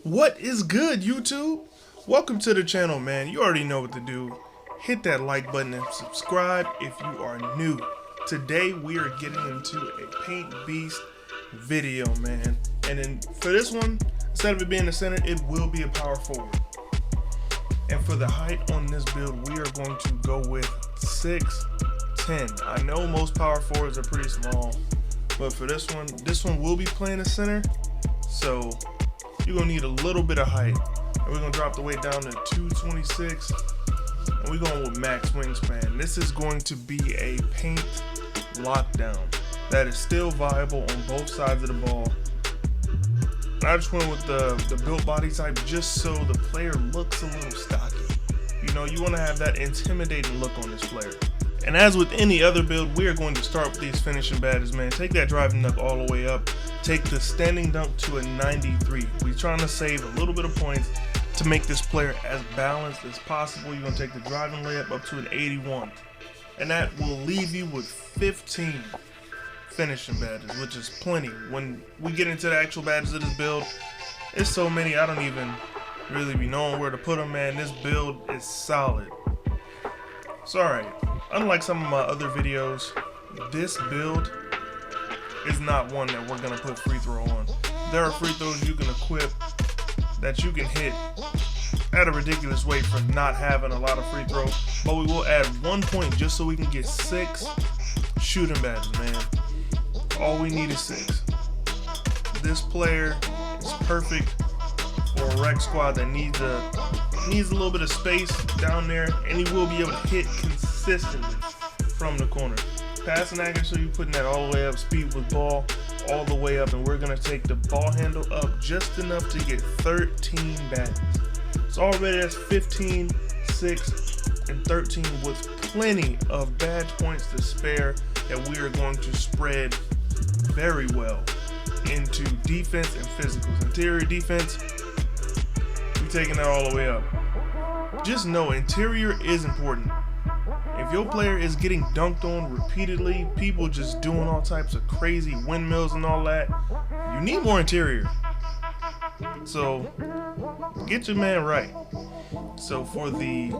What is good, YouTube? Welcome to the channel, man. You already know what to do. Hit that like button and subscribe if you are new. Today we are getting into a paint beast video, man. And then for this one, instead of it being the center, it will be a power forward. And for the height on this build, we are going to go with 6'10". I know most power forwards are pretty small, but for this one will be playing the center. So you're gonna need a little bit of height. And we're gonna drop the weight down to 226. And we're going with max wingspan. This is going to be a paint lockdown that is still viable on both sides of the ball. I just went with the built body type just so the player looks a little stocky. You know, you want to have that intimidating look on this player. And as with any other build, we are going to start with these finishing badges, man. Take that driving dunk all the way up. Take the standing dunk to a 93. We're trying to save a little bit of points to make this player as balanced as possible. You're going to take the driving layup up to an 81. And that will leave you with 15 finishing badges, which is plenty. When we get into the actual badges of this build, it's so many I don't even really be knowing where to put them, man. This build is solid. So alright, unlike some of my other videos, this build is not one that we're going to put free throw on. There are free throws you can equip that you can hit at a ridiculous rate for not having a lot of free throw, but we will add 1 point just so we can get 6 shooting badges, man. All we need is 6. This player is perfect for a rec squad that needs a little bit of space down there, and he will be able to hit consistently from the corner. Passing accuracy, you're putting that all the way up, speed with ball all the way up, and we're going to take the ball handle up just enough to get 13 badges. So already that's 15, 6, and 13 with plenty of badge points to spare that we are going to spread very well into defense and physicals. Interior defense, we're taking that all the way up. Just know interior is important. If your player is getting dunked on repeatedly, people just doing all types of crazy windmills and all that, you need more interior. So get your man right. So for the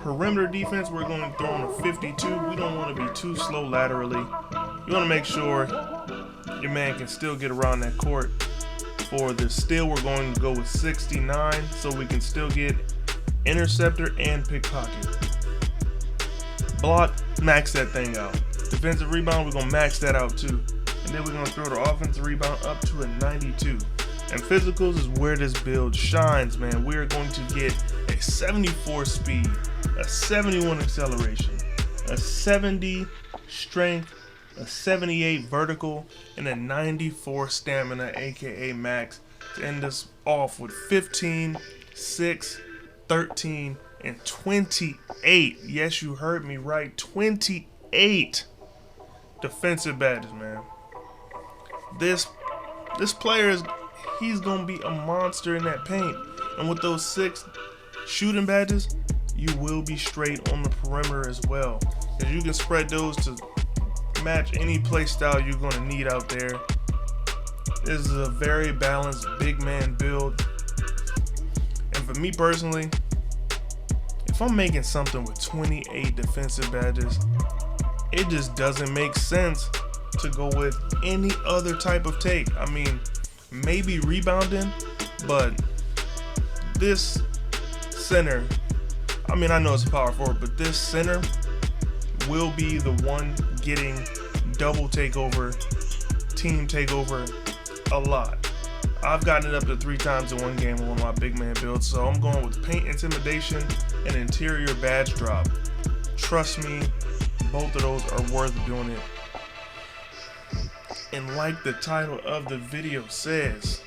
perimeter defense, we're going to throw on a 52. We don't want to be too slow laterally. You want to make sure your man can still get around that court. For the steal, we're going to go with 69 so we can still get interceptor and pickpocket. Block, max that thing out. Defensive rebound, we're going to max that out too. And then we're going to throw the offensive rebound up to a 92. And physicals is where this build shines, man. We're going to get a 74 speed, a 71 acceleration, a 70 strength, a 78 vertical, and a 94 stamina, aka max, to end us off with 15, 6, 13, and 28. Yes, you heard me right. 28 defensive badges, man. This player he's gonna be a monster in that paint. And with those 6 shooting badges, you will be straight on the perimeter as well, because you can spread those to match any play style you're gonna need out there. This is a very balanced big man build. And for me personally, if I'm making something with 28 defensive badges, it just doesn't make sense to go with any other type of take. I mean, maybe rebounding, but this center, I mean, I know it's a power forward, but this center will be the one getting double takeover, team takeover a lot. I've gotten it up to 3 times in one game on one of my big man builds, so I'm going with paint intimidation and interior badge drop. Trust me, both of those are worth doing it. And like the title of the video says,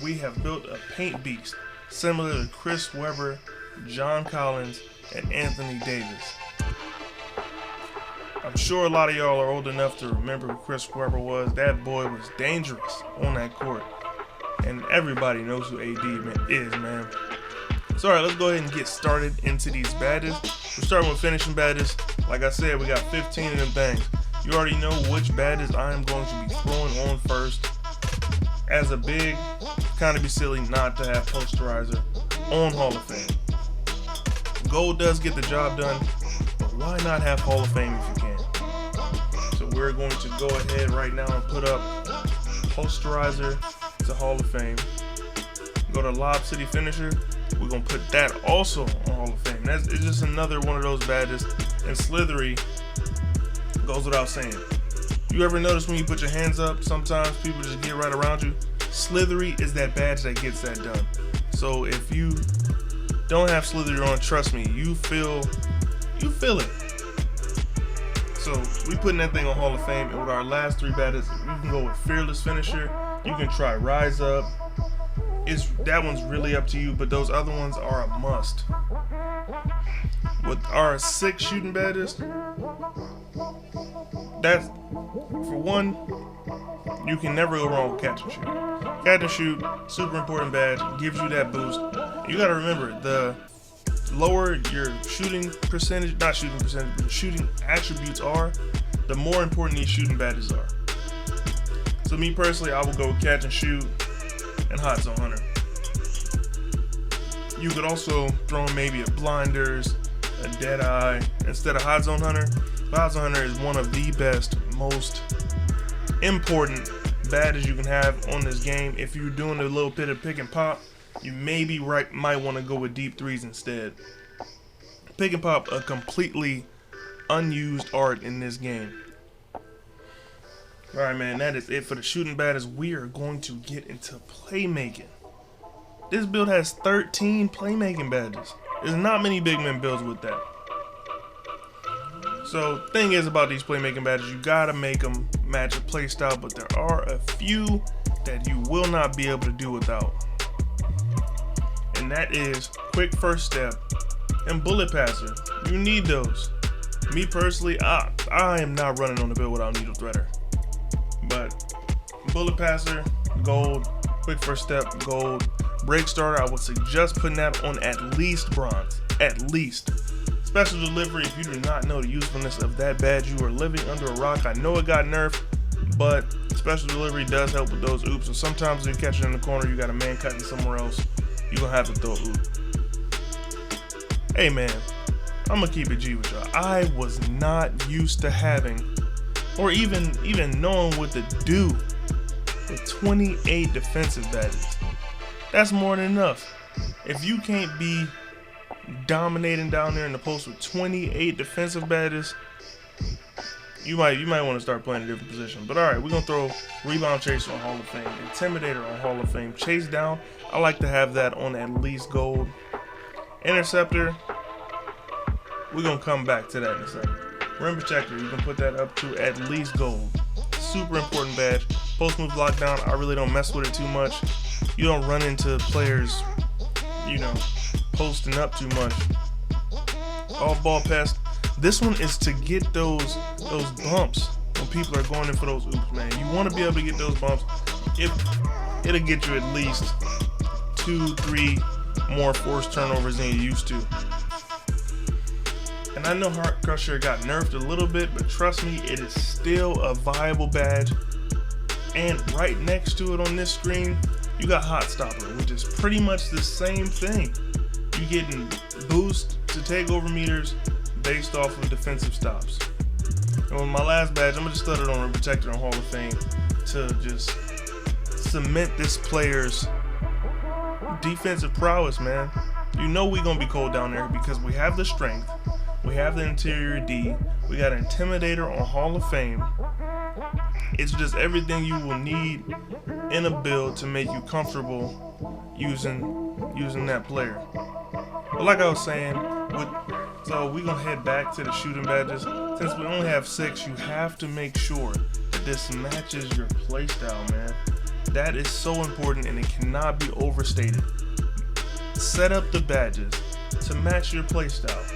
we have built a paint beast similar to Chris Webber, John Collins, and Anthony Davis. I'm sure a lot of y'all are old enough to remember who Chris Webber was. That boy was dangerous on that court. And everybody knows who AD is, man. So alright, let's go ahead and get started into these badges. We're starting with finishing badges. Like I said, we got 15 of them things. You already know which badges I am going to be throwing on first. As a big, kind of be silly not to have posterizer on Hall of Fame. Gold does get the job done, but why not have Hall of Fame if you can? So we're going to go ahead right now and put up posterizer to Hall of Fame. Go to Lob City Finisher. We're going to put that also on Hall of Fame. It's just another one of those badges. And Slithery goes without saying. You ever notice when you put your hands up, sometimes people just get right around you? Slithery is that badge that gets that done. So if you don't have Slithery on, trust me, you feel it. So we putting that thing on Hall of Fame, and with our last 3 badges, you can go with Fearless Finisher. You can try Rise Up. That one's really up to you, but those other ones are a must. With our 6 shooting badges, that's for one, you can never go wrong with Catch and Shoot. Catch and Shoot, super important badge, gives you that boost. You gotta remember, the lower your shooting percentage, not shooting percentage, but shooting attributes are, the more important these shooting badges are. So me personally, I will go with Catch and Shoot and Hot Zone Hunter. You could also throw in maybe a Blinders, a Deadeye instead of Hot Zone Hunter. Hot Zone Hunter is one of the best, most important badges you can have on this game. If you're doing a little bit of pick and pop, you might want to go with deep threes instead. Pick and pop, a completely unused art in this game. Alright man, that is it for the shooting badges. We are going to get into playmaking. This build has 13 playmaking badges. There's not many big men builds with that. So thing is about these playmaking badges, you gotta make them match your playstyle, but there are a few that you will not be able to do without. And that is Quick First Step and Bullet Passer. You need those. Me personally, I am not running on the build without Needle Threader. But Bullet Passer, gold. Quick First Step, gold. Break Starter, I would suggest putting that on at least bronze. At least. Special Delivery, if you do not know the usefulness of that badge, you are living under a rock. I know it got nerfed, but Special Delivery does help with those oops. So sometimes when you catch it in the corner, you got a man cutting somewhere else, you're going to have to throw an oop. Hey man, I'm going to keep it G with y'all. I was not used to having, or even knowing what to do with 28 defensive badges. That's more than enough. If you can't be dominating down there in the post with 28 defensive badges, you might want to start playing a different position. But alright, we're gonna throw Rebound Chaser on Hall of Fame, Intimidator on Hall of Fame, Chase Down, I like to have that on at least gold. Interceptor, we're gonna come back to that in a second. Rim Protector, you can put that up to at least gold. Super important badge. Post move lockdown, I really don't mess with it too much. You don't run into players, posting up too much. Off ball pass. This one is to get those bumps when people are going in for those oops, man. You want to be able to get those bumps. It'll get you at least 2-3 more forced turnovers than you used to. And I know Heart Crusher got nerfed a little bit, but trust me, it is still a viable badge. And right next to it on this screen, you got Hot Stopper, which is pretty much the same thing. You're getting boost to takeover meters based off of defensive stops. And with my last badge, I'm gonna just throw it on Rim Protector on Hall of Fame to just cement this player's defensive prowess, man. You know we're gonna be cold down there because we have the strength, we have the interior D, we got an Intimidator on Hall of Fame. It's just everything you will need in a build to make you comfortable using that player. But like I was saying, so we're gonna head back to the shooting badges. Since we only have 6, you have to make sure that this matches your playstyle, man. That is so important and it cannot be overstated. Set up the badges to match your playstyle.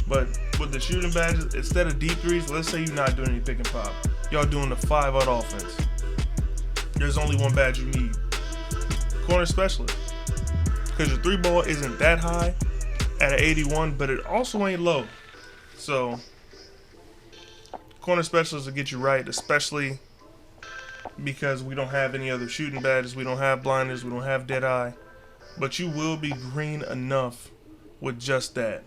But with the shooting badges, instead of deep threes, let's say you're not doing any pick and pop. Y'all doing the 5-out offense. There's only one badge you need. Corner Specialist. Because your 3-ball isn't that high at an 81, but it also ain't low. So, Corner Specialist will get you right, especially because we don't have any other shooting badges, we don't have blinders, we don't have dead eye. But you will be green enough with just that.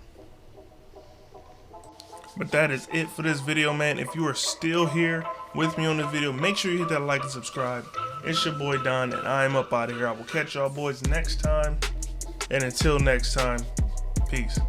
But that is it for this video, man. If you are still here with me on this video, make sure you hit that like and subscribe. It's your boy Don, and I am up out of here. I will catch y'all boys next time. And until next time, peace.